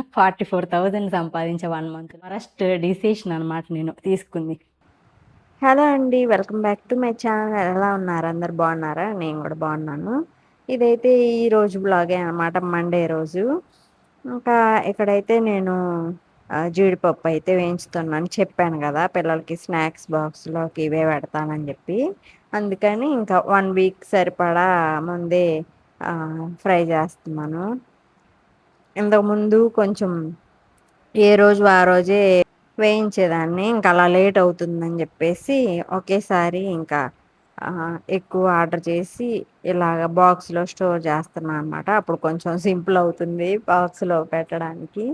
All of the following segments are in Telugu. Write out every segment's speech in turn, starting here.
44,000 సంపాదించా 1 మంత్. వరస్ట్ డిసిషన్ అనమాట నేను తీసుకుంది. హలో అండి. Welcome back to my channel. ఎలా ఉన్నారు? అందరు బాగున్నారా? నేను కూడా బాగున్నాను. ఇదైతే ఈ రోజు బ్లాగే అనమాట, మండే రోజు. ఇంకా ఇక్కడైతే నేను జీడిపప్పు అయితే వేయించుతున్నాను. చెప్పాను కదా పిల్లలకి స్నాక్స్ బాక్స్లోకి ఇవే పెడతానని చెప్పి. అందుకని ఇంకా 1 వీక్ సరిపడా ముందే ఫ్రై చేస్తున్నాను. ఇంతకుముందు కొంచెం ఏ రోజు ఆ రోజే వేయించేదాన్ని. ఇంకా అలా లేట్ అవుతుందని చెప్పేసి ఒకేసారి ఇంకా ఎక్కువ ఆర్డర్ చేసి ఇలాగ బాక్స్లో స్టోర్ చేస్తున్నాను అనమాట. అప్పుడు కొంచెం సింపుల్ అవుతుంది బాక్స్లో పెట్టడానికి.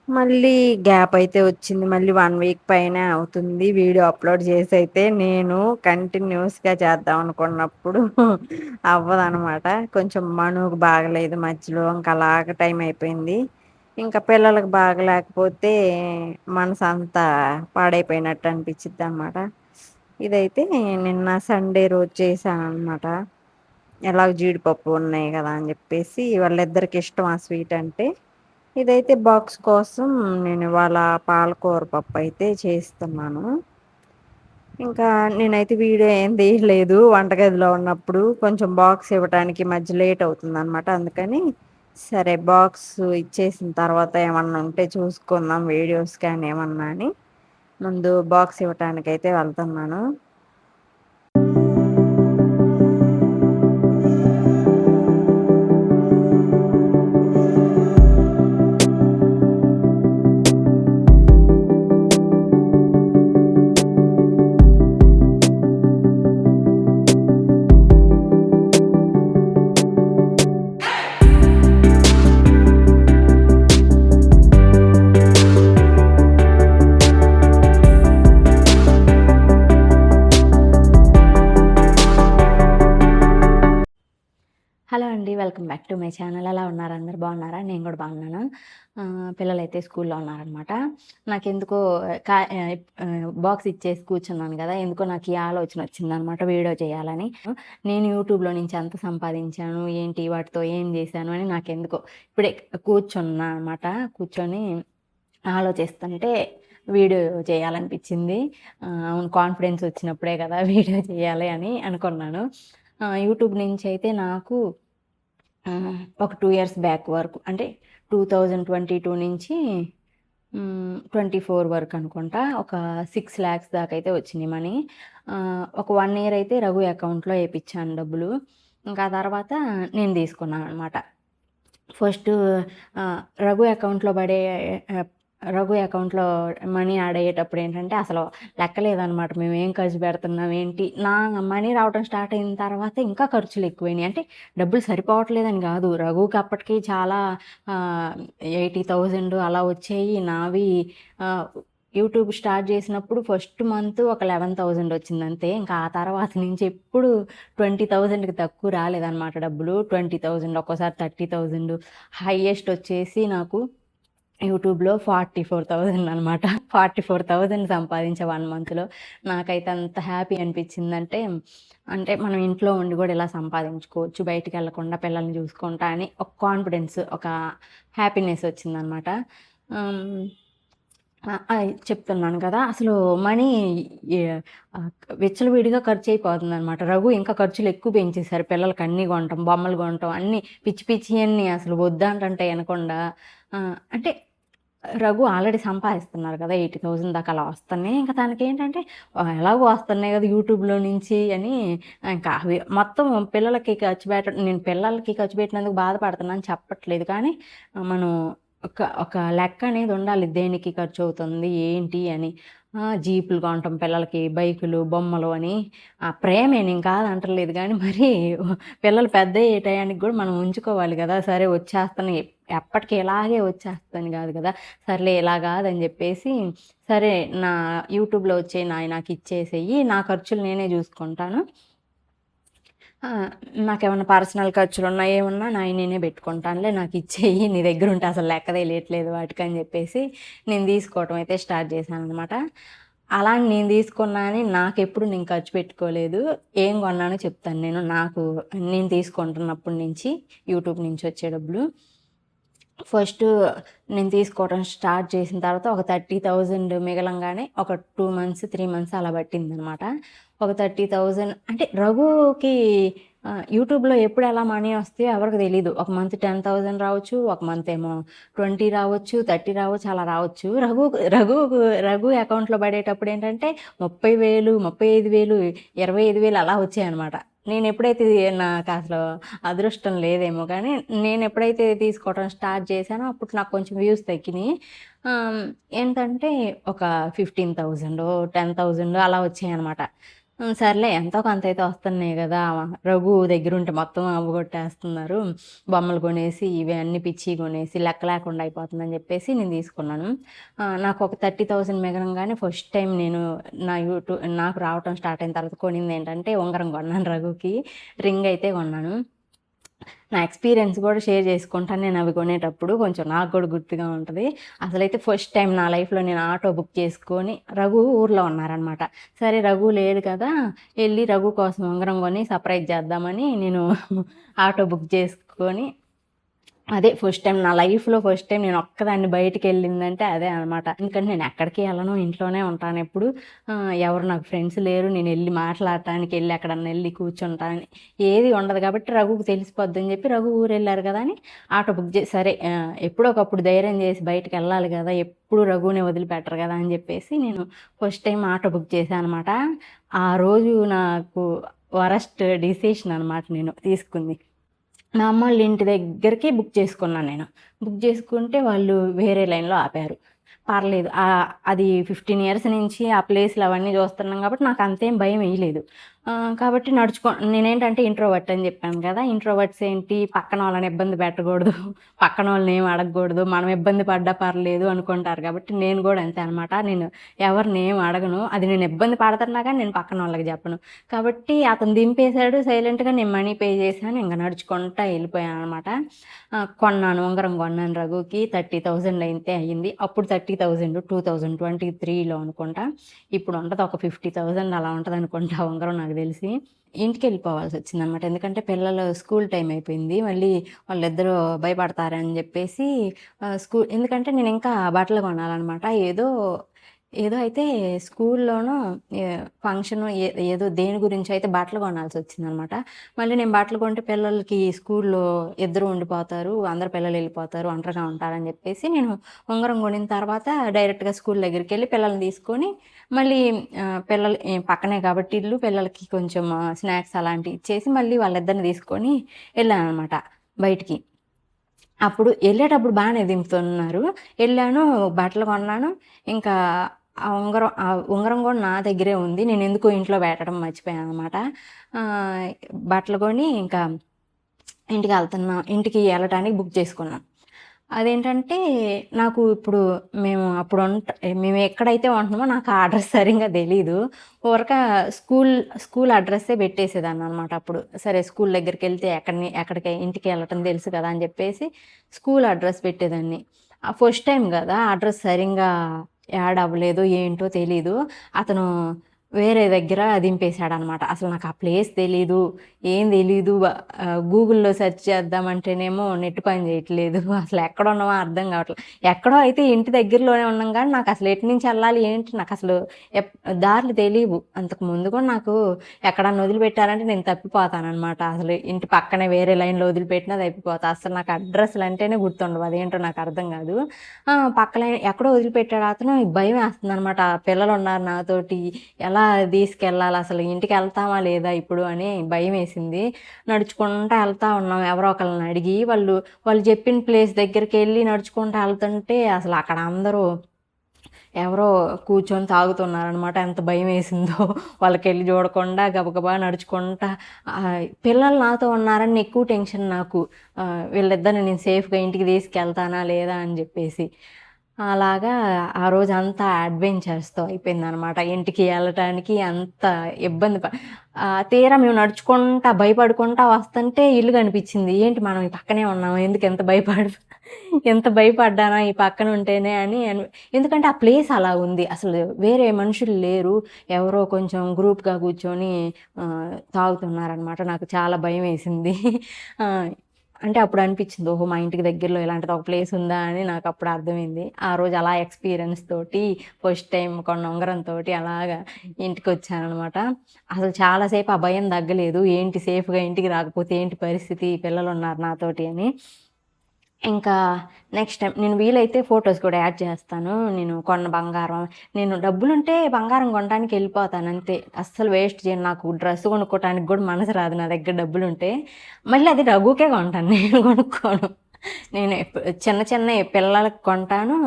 మళ్ళీ గ్యాప్ అయితే వచ్చింది. మళ్ళీ 1 వీక్ పైనే అవుతుంది వీడియో అప్లోడ్ చేసి. అయితే నేను కంటిన్యూస్గా చేద్దాం అనుకున్నప్పుడు అవ్వదనమాట. కొంచెం మనుకు బాగలేదు మధ్యలో, ఇంకా అలాగ టైం అయిపోయింది. ఇంకా పిల్లలకు బాగలేకపోతే మనసు అంతా పాడైపోయినట్టు అనిపించిద్ది అనమాట. ఇదైతే నిన్న సండే రోజు చేశాను అనమాట. ఎలాగ జీడిపప్పు ఉన్నాయి కదా అని చెప్పేసి, వాళ్ళిద్దరికి ఇష్టం ఆ స్వీట్ అంటే. ఇదైతే బాక్స్ కోసం నేను ఇవాళ పాలకూర పప్పు అయితే చేస్తున్నాను. ఇంకా నేనైతే వీడియో ఏం తీయలేదు వంటగదిలో ఉన్నప్పుడు. కొంచెం బాక్స్ ఇవ్వడానికి మధ్య లేట్ అవుతుంది అనమాట. అందుకని సరే బాక్స్ ఇచ్చేసిన తర్వాత ఏమన్నా ఉంటే చూసుకుందాం వీడియోస్ కానీ ఏమన్నా అని ముందు బాక్స్ ఇవ్వటానికైతే వెళ్తున్నాను. హలో అండి. Welcome back to my channel. ఎలా ఉన్నారు? అందరు బాగున్నారా? నేను కూడా బాగున్నాను. పిల్లలైతే స్కూల్లో ఉన్నారనమాట. నాకెందుకో బాక్స్ ఇచ్చేసి కూర్చున్నాను కదా, ఎందుకో నాకు ఈ ఆలోచన వచ్చిందనమాట వీడియో చేయాలని. నేను యూట్యూబ్లో నుంచి ఎంత సంపాదించాను ఏంటి, వాటితో ఏం చేశాను అని నాకెందుకో ఇప్పుడే కూర్చున్నా అనమాట. కూర్చొని ఆలోచిస్తుంటే వీడియో చేయాలనిపించింది. అవును, కాన్ఫిడెన్స్ వచ్చినప్పుడే కదా వీడియో చేయాలి అని అనుకున్నాను. యూట్యూబ్ నుంచి అయితే నాకు ఒక 2 ఇయర్స్ బ్యాక్ వరకు, అంటే 2022 నుంచి 24 వరకు అనుకుంటా, ఒక 6 lakhs దాకా అయితే వచ్చినాయి మనీ. ఒక 1 ఇయర్ అయితే రఘు అకౌంట్లో వేయించాను డబ్బులు. ఇంకా తర్వాత నేను తీసుకున్నాను అనమాట. ఫస్ట్ రఘు అకౌంట్లో రఘు అకౌంట్లో మనీ యాడ్ అయ్యేటప్పుడు ఏంటంటే అసలు లెక్కలేదనమాట. మేము ఏం ఖర్చు పెడుతున్నాం ఏంటి. నా మనీ రావడం స్టార్ట్ అయిన తర్వాత ఇంకా ఖర్చులు ఎక్కువైనాయి. అంటే డబ్బులు సరిపోవట్లేదని కాదు, రఘుకి అప్పటికి చాలా 80,000 అలా వచ్చాయి. నావి యూట్యూబ్ స్టార్ట్ చేసినప్పుడు ఫస్ట్ మంత్ ఒక 11,000 వచ్చింది అంతే. ఇంకా ఆ తర్వాత నుంచి ఎప్పుడు 20,000కి తక్కువ రాలేదన్నమాట డబ్బులు. 20,000, ఒక్కోసారి 30,000, హైయెస్ట్ వచ్చేసి నాకు యూట్యూబ్లో 44,000 అనమాట. 44,000 సంపాదించా 1 మంత్లో. నాకైతే అంత హ్యాపీ అనిపించిందంటే, అంటే మనం ఇంట్లో ఉండి కూడా ఇలా సంపాదించుకోవచ్చు, బయటికి వెళ్ళకుండా పిల్లల్ని చూసుకుంటా అని ఒక కాన్ఫిడెన్స్, ఒక హ్యాపీనెస్ వచ్చిందనమాట. చెప్తున్నాను కదా, అసలు మనీ విచ్చలవిడిగా ఖర్చు అయిపోతుందనమాట. రఘు ఇంకా ఖర్చులు ఎక్కువ పెంచేశారు. పిల్లలకి అన్నీ కొంటాం, బొమ్మలు కొంటాం, అన్నీ పిచ్చి పిచ్చి అన్నీ అసలు వద్దంటే వినకుండా. అంటే రఘు ఆల్రెడీ సంపాదిస్తున్నారు కదా, 80,000 దాకా అలా వస్తున్నాయి. ఇంకా తనకేంటంటే ఎలాగో వస్తున్నాయి కదా యూట్యూబ్లో నుంచి అని, ఇంకా అవి మొత్తం పిల్లలకి ఖర్చు పెట్టడం. నేను పిల్లలకి ఖర్చు పెట్టినందుకు బాధపడుతున్నాను చెప్పట్లేదు, కానీ మనం ఒక లెక్క అనేది ఉండాలి, దేనికి ఖర్చు అవుతుంది ఏంటి అని. జీపులు కొంటాం పిల్లలకి, బైకులు, బొమ్మలు అని. ప్రేమే, నేను కాదంటలేదు, కానీ మరి పిల్లలు పెద్ద అయ్యే టయానికి కూడా మనం ఉంచుకోవాలి కదా. సరే వచ్చేస్తాను, ఎప్పటికీ ఇలాగే వచ్చేస్తాను కాదు కదా, సర్లే ఇలా కాదని చెప్పేసి, సరే నా యూట్యూబ్లో వచ్చే నాకు ఇచ్చేసేయి, నా ఖర్చులు నేనే చూసుకుంటాను, నాకేమన్నా పర్సనల్ ఖర్చులు ఉన్నా ఏమున్నా నేనే పెట్టుకుంటానులే, నాకు ఇచ్చేయి, నీ దగ్గర ఉంటే అసలు లెక్క తెలియట్లేదు వాటికి అని చెప్పేసి నేను తీసుకోవటం అయితే స్టార్ట్ చేశాను అనమాట. అలా నేను తీసుకున్నా అని నాకెప్పుడు నేను ఖర్చు పెట్టుకోలేదు. ఏం కొన్నానో చెప్తాను నేను తీసుకుంటున్నప్పటి నుంచి యూట్యూబ్ నుంచి వచ్చే డబ్బులు. ఫస్ట్ నేను తీసుకోవడం స్టార్ట్ చేసిన తర్వాత ఒక 30,000 మిగలంగానే ఒక 2 మంత్స్, 3 మంత్స్ అలా పట్టిందనమాట. ఒక 30,000 అంటే రఘుకి యూట్యూబ్‌లో ఎప్పుడు ఎలా మనీ వస్తాయో ఎవరికీ తెలీదు. ఒక మంత్ 10,000 రావచ్చు, ఒక మంత్ ఏమో 20 రావచ్చు, 30 రావచ్చు, అలా రావచ్చు. రఘు అకౌంట్‌లో పడేటప్పుడు ఏంటంటే 30,000, 35,000, 25,000 అలా వచ్చాయనమాట. నేనెప్పుడైతే నాకసలు అదృష్టం లేదేమో కానీ, నేనెప్పుడైతే తీసుకోవడం స్టార్ట్ చేశానో అప్పుడు నాకు కొంచెం వ్యూస్ తగ్గినియి. ఏంటంటే ఒక 15,000, 10,000 అలా వచ్చాయనమాట. సర్లే ఎంతో కొంతైతే వస్తున్నాయి గదా! రఘు దగ్గరుంటే మొత్తం అవ్వగొట్టేస్తున్నారు. బొమ్మలు కొనేసి, ఇవి అన్నీ పిచ్చియి కొనేసి లెక్క లేకుండా అయిపోతుందని జెప్పేసి నేను తీసుకున్నాను. నాకొక 30,000 మిగలంగానే ఫస్ట్ టైం నేను నాకు రావటం స్టార్ట్ అయిన తర్వాత కొనిందేంటంటే ఉంగరం కొన్నాను రఘుకి. రింగ్ అయితే కొన్నాను. నా ఎక్స్‌పీరియన్స్ గూడా షేర్ చేసుకుంటాను నేను అవి కొనేటప్పుడు. కొంచెం నాకు గూడా గుర్తుగా ఉంటది. అసలైతే ఫస్ట్ టైం నా లైఫ్‌లో నేను ఆటో బుక్ చేసుకొని రఘు ఊర్లో ఉన్నారనమాట. సరే రఘు లేడు కదా! ఎళ్లి రఘు కోసం ఉంగరం కొని సర్ప్రైజ్ చేద్దామని నేను ఆటో బుక్ చేసుకొని అదే ఫస్ట్ టైం నా లైఫ్‌లో ఫస్ట్ టైం నేను ఒక్కదాన్ని బయటికెళ్ళిందంటే అదే అనమాట. ఎందుకంటే నేను ఎక్కడికి ఎళ్ళను. ఇంట్లోనే ఉంటానెప్పుడు. ఎవరు నాకు ఫ్రెండ్స్ లేరు. నేనెళ్ళి మాట్లాడటానికి ఎక్కడన్నా ఎళ్లి కూర్చుంటాను. ఏది ఉండదు కాబట్టి రఘుకి తెలిసిపోద్దని చెప్పి రఘు ఊరెళ్లారు కదా! అని ఆటో బుక్ సరే ఎప్పుడో ఒకప్పుడు ధైర్యం చేసి బయటికెళ్ళాలి కదా! ఎప్పుడు రఘుని వదిలిపెట్టరు కదా! అని చెప్పేసి నేను ఫస్ట్ టైం ఆటో బుక్ చేశా అనమాట. ఆ రోజు నాకు వరస్ట్ డిసిషన్ అనమాట నేను తీసుకుంది. మా అమ్మోళ్ళ ఇంటి దగ్గరికి బుక్ చేసుకున్నాను నేను. బుక్ చేసుకుంటే వాళ్ళు వేరే లైన్‌లో ఆపారు. పర్లేదు. అది 15 ఇయర్స్ నుంచి ఆ ప్లేస్‌లు అవన్నీ చూస్తున్నాం కాబట్టి నాకు అంతేం భయం ఎయలేదు. కాబట్టి నేనేంటంటే ఇంట్రోవర్ట్ అని చెప్పాను కదా! ఇంట్రోవర్ట్స్ ఏంటి పక్కన వాళ్ళని ఇబ్బంది పెట్టకూడదు. పక్కనోళ్ళని ఏమి అడగకూడదు. మనం ఇబ్బంది పడ్డా పర్లేదు అనుకుంటారు కాబట్టి నేను కూడా అంతే అనమాట. నేను ఎవరిని ఏమి అడగను. అది నేను ఇబ్బంది పడుతున్నా కానీ నేను పక్కనోళ్ళకి చెప్పను. కాబట్టి అతను దింపేసాడు సైలెంట్‌గా నేను మనీ పే చేశాను. ఇంక నడుచుకుంటా ఎళ్ళిపోయాననమాట. ఉంగరం కొన్నాను రఘుకి 30,000 అయితే అయింది. అప్పుడు 30,000 2023లో అనుకుంటా. ఇప్పుడు ఉంటది ఒక 50,000 అలా ఉంటదనుకుంటా ఆ ఉంగరం నాకు తెలిసి. ఇంటికెళ్ళిపోవాల్సొచ్చిందనమాట. ఎందుకంటే పిల్లలు స్కూల్ టైమ్ అయిపోయింది. మళ్ళీ వాళ్ళిద్దరూ భయపడతారని జెప్పేసి ఎందుకంటే నేనింకా బట్టలు కొనాలనమాట. ఏదో అయితే స్కూల్లోనో ఫంక్షను ఏదో దేని గురించో అయితే బట్టలు కొనాల్సొచ్చిందనమాట. మళ్ళీ నేను బట్టలు కొంటే పిల్లలకి స్కూల్‌లో ఇద్దరు ఉండిపోతారు. అందరు పిల్లలెళ్ళిపోతారు. ఒంటరిగా ఉంటారని జెప్పేసి నేను ఉంగరం కొనిన తర్వాత డైరెక్ట్‌గా స్కూల్ దగ్గరికెళ్ళి పిల్లల్ని తీసుకొని మళ్ళీ పిల్లలు పక్కనే కాబట్టి ఇల్లు పిల్లలకి కొంచెం స్నాక్స్ అలాంటివి ఇచ్చేసి మళ్ళీ వాళ్ళిద్దరిని తీసుకొని ఎళ్ళాననమాట బయటికి. అప్పుడు ఎళ్ళేటప్పుడు బానే దింపుతున్నారు. ఎళ్ళాను, బట్టలు కొన్నాను. ఇంకా ఆ ఉంగరం గూడా నా దగ్గరే ఉంది. నేనెందుకో ఇంట్లో పెట్టడం మర్చిపోయాననమాట. బట్టలు కొని ఇంకా ఇంటికి ఎళ్ళటానికి బుక్ చేసుకున్నాం. అదేంటంటే నాకు ఇప్పుడు మేము ఎక్కడైతే ఉంటున్నామో నాకు ఆ అడ్రెస్ సరింగా తెలీదు. ఊరక స్కూల్ స్కూల్ అడ్రెస్సే పెట్టేసేదాన్ననమాట అప్పుడు. సరే స్కూల్ దగ్గరికెళ్తే ఎక్కడికి ఇంటికి ఎళ్ళటం తెలుసు కదా! అని జెప్పేసి స్కూల్ అడ్రెస్ పెట్టేదాన్ని. ఫస్ట్ టైమ్ గదా! అడ్రెస్ సరింగా యాడ్ అవ్వలేదో ఏంటో తెలీదు. అతను వేరే దగ్గర దింపేసాడనమాట. అసలు నాకు ఆ ప్లేస్ తెలీదు. ఏం తెలీదు. గూగుల్‌లో సెర్చ్ చేద్దామంటేనేమో నెట్ పని చేయట్లేదు. అసలు ఎక్కడున్నామో అర్థం కావట్లే. ఎక్కడో అయితే ఇంటి దగ్గరలోనే ఉన్నాం గానీ నాకసలు ఎటు నుంచి ఎళ్ళాలి ఏంటి నాకసలు ఎప్ దారులు తెలీవు. అంతకు ముందు కూడా నాకు ఎక్కడన్నా వదిలిపెట్టారంటే నేను తప్పిపోతాననమాట. అసలు ఇంటి పక్కనే వేరే లైన్‌లో వదిలిపెట్టినా తప్పిపోతా. అసలు నాకు అడ్రెస్‌లంటేనే గుర్తుండవు. అదేంటో నాకు అర్థం కాదు. పక్క లైన్ ఎక్కడో వదిలిపెట్టాడు అతను. భయమేస్తుందనమాట. పిల్లలున్నారు నాతోటి. ఎలా తీసుకెళ్ళాలి అసలు ఇంటికెళ్తామా లేదా ఇప్పుడు అని భయమేసింది. నడుచుకుంటా ఎళ్తా ఉన్నాం. ఎవరో ఒకళ్ళని అడిగి వాళ్ళు చెప్పిన ప్లేస్ దగ్గరికెళ్ళి నడుచుకుంటా ఎళ్తుంటే అసలు అక్కడ అందరూ ఎవరో కూర్చొని తాగుతున్నారనమాట. ఎంత భయమేసిందో వాళ్ళకెళ్ళి చూడకుండా గబగబా నడుచుకుంటా పిల్లలు నాతో ఉన్నారని ఎక్కువ టెన్షన్ నాకు. వీళ్ళిద్దరిని నేను సేఫ్‌గా ఇంటికి తీసుకెళ్తానా లేదా అని జెప్పేసి. అలాగా ఆ రోజంతా అడ్వెంచర్స్‌తో అయిపోయిందనమాట. ఇంటికి ఎళ్ళటానికి అంత ఇబ్బంది తీరా మేము నడుచుకుంటా, భయపడుకుంటా వస్తుంటే ఇల్లు కనిపిచ్చింది. ఏంటి మనం ఈ పక్కనే ఉన్నామా? ఎంత భయపడ్డానా ఈ పక్కన ఉంటేనే ఎందుకంటే ఆ ప్లేస్ అలా ఉంది. అసలు వేరే మనుషులు లేరు. ఎవరో కొంచెం గ్రూప్‌గా కూర్చొని తాగుతున్నారనమాట. నాకు చాలా భయమేసింది. ఆహ్, అంటే అప్పుడు అనిపించింది, ఓహో! మా ఇంటికి దగ్గరలో ఇలాంటిది ఒక ప్లేస్ ఉందా అని నాకు అప్పుడు అర్థమైంది. ఆ రోజు అలా ఎక్స్‌పీరియన్స్ తోటి ఫస్ట్ టైం కొన్న ఉంగరంతోటి అలాగా ఇంటికొచ్చాననమాట. అసలు చాలా సేపు ఆ భయం తగ్గలేదు. ఏంటి సేఫ్‌గా ఇంటికి రాకపోతే ఏంటి పరిస్థితి? పిల్లలున్నారు నాతోటి అని. ఇంకా నెక్స్ట్ టైమ్ నేను వీలైతే ఫోటోస్ కూడా యాడ్ చేస్తాను. నేను కొన్న బంగారం, నేను డబ్బులుంటే బంగారం కొనడానికి ఎళ్ళిపోతానంతే. అస్సలు వేస్ట్ చేయను. నాకు డ్రెస్ కొనుక్కోవటానికి గూడా మనసు రాదు నా దగ్గర డబ్బులుంటే. మళ్ళీ అది రఘుకే కొంటాను. నేను కొనుక్కోను. నేను చిన్న చిన్నయి పిల్లలకి కొంటాను.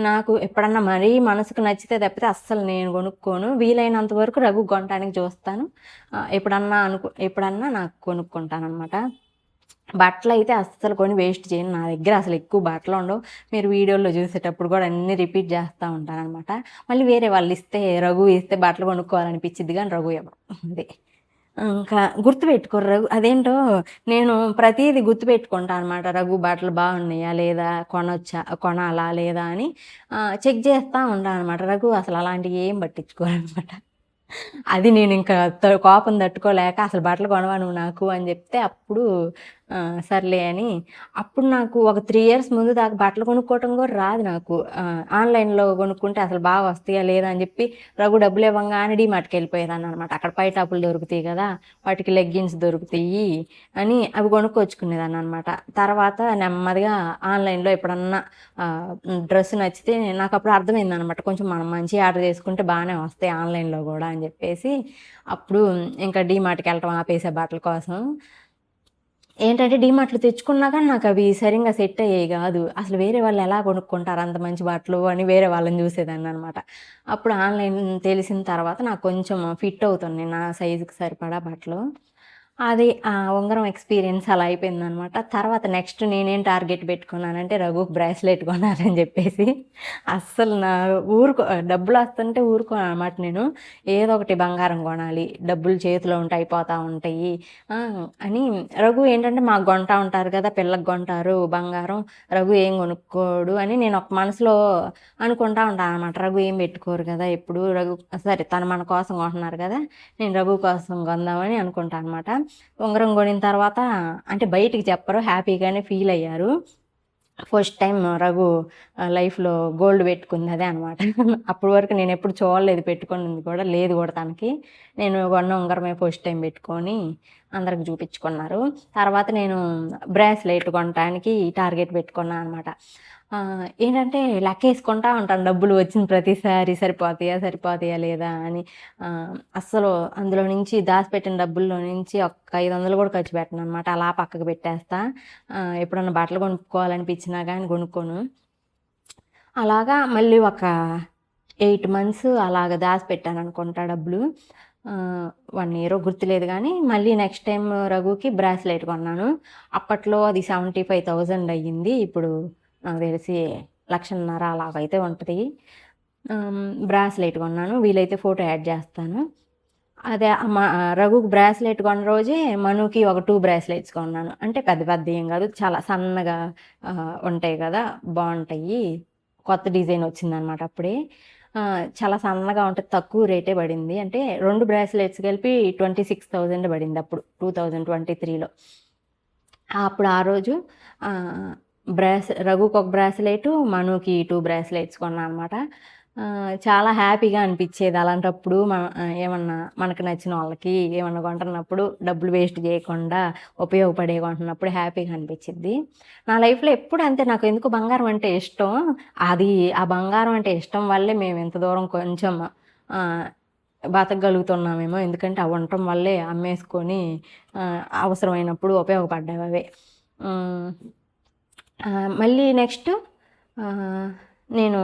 నాకు ఎప్పుడన్నా మరీ మనసుకు నచ్చితే తప్పితే అస్సలు నేను కొనుక్కోను. వీలైనంత వరకు రఘుకి కొనటానికి చూస్తాను. ఎప్పుడన్నా నాకు కొనుక్కుంటాననమాట. బట్టలైతే అస్సలు కొని వేస్ట్ చేయను. నా దగ్గర అసలు ఎక్కువ బట్టలుండవు. మీరు వీడియోలో చూసేటప్పుడు కూడా అన్నీ రిపీట్ చేస్తా ఉంటాననమాట. మళ్ళీ వేరే వాళ్ళిస్తే, రఘు ఇస్తే బట్టలు కొనుక్కోవాలనిపిచ్చిద్ది గానీ రఘు ఇవ్వడు. అదే. ఇంకా గుర్తుపెట్టుకోరు రఘు అదేంటో నేను ప్రతీది గుర్తుపెట్టుకుంటా అనమాట. రఘు బట్టలు బాగున్నాయా? లేదా? కొనాలా? లేదా? అని చెక్ చేస్తా ఉంటాననమాట. రఘు అసలు అలాంటియి ఏం పట్టించుకోరనమాట. అది నేనింకా కోపం తట్టుకోలేక అసలు బట్టలు కొనవా నువ్వు నాకు అని జెప్తే అప్పుడు సర్లే అని అప్పుడు నాకు ఒక 3 ఇయర్స్ ముందు దాకా బట్టలు కొనుక్కోవటం గూడా రాదు నాకు. ఆన్‌లైన్‌లో కొనుక్కుంటే అసలు బాగా వస్తాయా లేదా అని జెప్పి రఘు డబ్బులివ్వంగానే డీమార్ట్‌కెళ్ళిపోయేదాన్ననమాట. అక్కడ పైటాపులు దొరుకుతాయి గదా! వాటికి లెగ్గిన్స్ దొరుకుతాయి అని అవి కొనుక్కొచ్చుకునేదాన్ననమాట. తర్వాత నెమ్మదిగా ఆన్‌లైన్‌లో ఎప్పుడన్నా డ్రెస్ నచ్చితే నాకప్పుడు అర్థమైందనమాట. కొంచెం మనం మంచియి ఆర్డర్ చేసుకుంటే బానే వస్తాయి ఆన్‌లైన్‌లో గూడా అని జెప్పేసి అప్పుడు ఇంకా డీమార్ట్‌కెళ్ళటం ఆపేసా బట్టల కోసం. ఏంటంటే డీమార్ట్‌లో తెచ్చుకున్నా గానీ నాకవి సరింగా సెట్ అయ్యేయి గాదు. అసలు వేరే వాళ్ళెలా కొనుక్కుంటారు అంత మంచి బట్టలు అని వేరే వాళ్ళని జూసేదాన్ననమాట. అప్పుడు ఆన్‌లైన్ తెలిసిన తర్వాత నాకు కొంచెం ఫిట్ అవుతున్నాయి నా సైజుకి సరిపడా బట్టలు. అది ఆ ఉంగరం ఎక్స్‌పీరియన్స్ అలా అయిపోయిందనమాట. తర్వాత నెక్స్ట్ నేనేం టార్గెట్ పెట్టుకున్నానంటే రఘుకి బ్రాస్లెట్ కొనాలని జెప్పేసి. అస్సలు డబ్బులొస్తుంటే ఊరుకోననమాట నేను. ఏదో ఒకటి బంగారం గొనాలి. డబ్బులు చేతిలో ఉంటే అయిపోతా ఉంటాయి. ఆ! అని రఘు ఏంటంటే మాకు కొంటా ఉంటారు కదా! పిల్లకి కొంటారు బంగారం. రఘు ఏం కొనుక్కోడు అని నేను ఒక మనసులో అనుకుంటా ఉంటాననమాట. రఘు ఏం పెట్టుకోరు కదా! ఎప్పుడు సరే తను మన కోసం కొంటున్నారు కదా! నేను రఘు కోసం కొందామని అనుకుంటా అనమాట. ఉంగరం కొనిన తర్వాత అంటే బయటికి చెప్పరు. హ్యాపీగానే ఫీల్ అయ్యారు. ఫస్ట్ టైమ్ రఘు లైఫ్‌లో గోల్డ్ పెట్టుకుంది అదే అనమాట. అప్పటి వరకు నేనెప్పుడు చూడలేదు, పెట్టుకునింది కూడా లేదు కూడా తనకి. నేను కొన్న ఉంగరమే ఫస్ట్ టైమ్ పెట్టుకొని అందరికి చూపించుకున్నారు. తర్వాత నేను బ్రాస్లెట్ కొనటానికి టార్గెట్ పెట్టుకున్నా అనమాట. ఏంటంటే లెక్కేసుకుంటా ఉంటాను డబ్బులు వచ్చిన ప్రతిసారి సరిపోతాయా లేదా అని. అస్సలు అందులో నుంచి దాసిపెట్టిన డబ్బుల్లో నుంచి ఒక్క 500 కూడా ఖర్చు పెట్టననమాట. అలా పక్కకు పెట్టేస్తా. ఎప్పుడన్నా బట్టలు కొనుక్కోవాలనిపించినా గానీ కొనుక్కోను. అలాగా మళ్ళీ ఒక 8 మంత్స్ అలాగా దాసిపెట్టాననుకుంటా డబ్బులు. 1 ఇయరో గుర్తులేదు గానీ, మళ్ళీ నెక్స్ట్ టైమ్ రఘుకి బ్రాస్లెట్ కొన్నాను. అప్పట్లో అది 75,000 అయ్యింది. ఇప్పుడు నాకు తెలిసి 1,50,000 అలాగైతే ఉంటది. బ్రాస్లెట్ కొన్నాను. వీలైతే ఫోటో యాడ్ చేస్తాను. అదే రఘుకి బ్రాస్లెట్ కొన్న రోజే మనుకి ఒక 2 బ్రాస్లెట్స్ కొన్నాను. అంటే పెద్ద పెద్దయేం గాదు. చాలా సన్నగా ఉంటాయి గదా! బావుంటాయి. కొత్త డిజైన్ వచ్చిందనమాట అప్పుడే. చాలా సన్నగా ఉంటది. తక్కువ రేటే పడింది. అంటే 2 బ్రాస్లెట్స్ కలిపి 26,000 పడిందప్పుడు 2023లో. అప్పుడు ఆ రోజు ఆహ్, రఘుకొక బ్రాస్లెటు, మనుకి 2 బ్రాస్లెట్స్ కొన్నా అనమాట. చాలా హ్యాపీగా అనిపిచ్చేది అలాంటప్పుడు ఏమన్నా మనకు నచ్చిన వాళ్ళకి ఏమన్నా కొంటున్నప్పుడు డబ్బులు వేస్ట్ జేయకుండా ఉపయోగపడేవి కొంటున్నప్పుడు హ్యాపీగా అనిపిచ్చిద్ది. నా లైఫ్‌లో ఎప్పుడు అంతే నాకెందుకో బంగారం అంటే ఇష్టం. అది ఆ బంగారం అంటే ఇష్టం వల్లే మేము ఇంత దూరం కొంచెం ఆహ్, బతకగలుగుతున్నామేమో. ఎందుకంటే అవి ఉండటం వల్లే అమ్మేసుకొని అవసరమైనప్పుడు ఉపయోగపడ్డావవే. హ్మ్. మళ్ళీ నెక్స్ట్ ఆహ్, నేను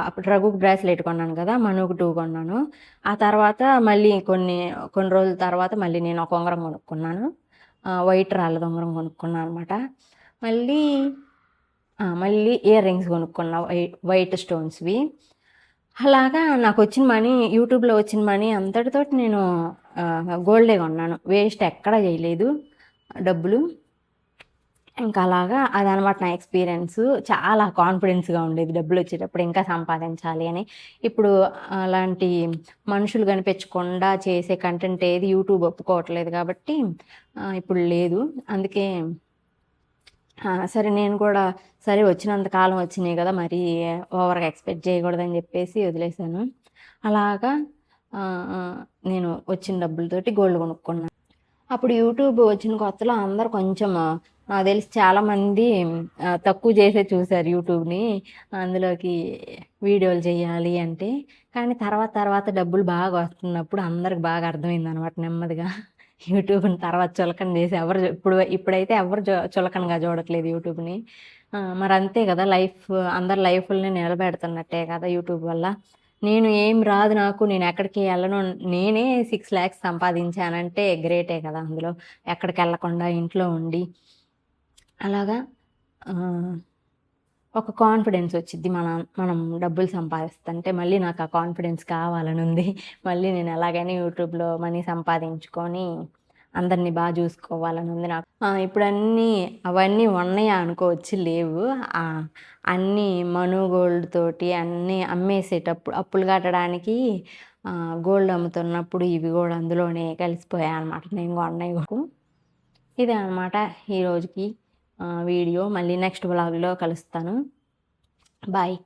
అప్పుడు రఘుకి బ్రాస్లెట్ కొన్నాను గదా! మనుకి 2 కొన్నాను. ఆ తర్వాత మళ్ళీ కొన్ని రోజుల తర్వాత మళ్ళీ నేను ఒక ఉంగరం కొనుక్కున్నాను. వైట్ రాళ్ళది ఉంగరం కొనుక్కున్నా అనమాట. మళ్ళీ మళ్ళీ ఇయర్ రింగ్స్ కొనుక్కున్నా వైట్ స్టోన్స్‌వి. అలాగా నాకొచ్చిన మనీ యూట్యూబ్‌లో వచ్చిన మనీ అంతటితోటి నేను గోల్డే కొన్నాను. వేస్ట్ ఎక్కడా చేయలేదు డబ్బులు. ఇంకా అలాగా అదనమాట నా ఎక్స్‌పీరియన్సు. చాలా కాన్ఫిడెన్స్‌గా ఉండేది డబ్బులొచ్చేటప్పుడు ఇంకా సంపాదించాలి అని. ఇప్పుడు అలాంటి మనుషులు కనిపించకుండా చేసే కంటెంట్ ఏది యూట్యూబ్ ఒప్పుకోవట్లేదు కాబట్టి ఇప్పుడు లేదు. అందుకే సరే నేను కూడా సరే వచ్చినంత కాలం వచ్చినాయి కదా! మరీ ఓవర్‌గా ఎక్స్‌పెక్ట్ చేయకూడదని చెప్పేసి వదిలేసాను. అలాగా నేను వచ్చిన డబ్బులతోటి గోల్డ్ కొనుక్కున్నా. అప్పుడు యూట్యూబ్ వచ్చిన కొత్తలో అందరూ కొంచెం నాకు తెలిసి చాలామంది తక్కువ చేసే చూసారు యూట్యూబ్‌ని. అందులోకి వీడియోలు చేయాలి అంటే. కానీ తర్వాత తర్వాత డబ్బులు బాగా వస్తున్నప్పుడు అందరికి బాగా అర్థమైందనమాట నెమ్మదిగా. యూట్యూబ్‌ని తర్వాత చులకన చేసి ఇప్పుడైతే ఎవరు చులకనగా చూడట్లేదు యూట్యూబ్‌ని. మరంతే కదా! అందరి లైఫ్‌లని నిలబెడుతున్నట్టే కదా యూట్యూబ్ వల్ల. నేను ఏం రాదు నాకు. నేనెక్కడికి ఎళ్ళను. నేనే 6,00,000 సంపాదించానంటే గ్రేటే కదా! అందులో ఎక్కడికెళ్ళకుండా ఇంట్లో ఉండి. అలాగా ఆహ్, ఒక కాన్ఫిడెన్స్ వచ్చిద్ది. మనం డబ్బులు సంపాదిస్తంటే మళ్ళీ నాకు ఆ కాన్ఫిడెన్స్ కావాలనుంది. మళ్ళీ నేను ఎలాగైనా యూట్యూబ్‌లో మనీ సంపాదించుకొని అందరిని జూసుకోవాలనుంది నాకు. అవన్నీ ఉన్నయా అనుకోవచ్చు, లేవు. ఆహ్, అన్నీ మనుగోల్డ్ తోటి అన్నీ అప్పులు కట్టడానికి గోల్డ్ అమ్ముతున్నప్పుడు ఇవి గూడా అందులోనే కలిసిపోయాయనమాట. నేను కొన్నయి వరకు. ఇదే అనమాట ఈ రోజుకి వీడియో. మళ్ళీ నెక్స్ట్ వ్లాగ్‌లో కలుస్తాను. బాయ్.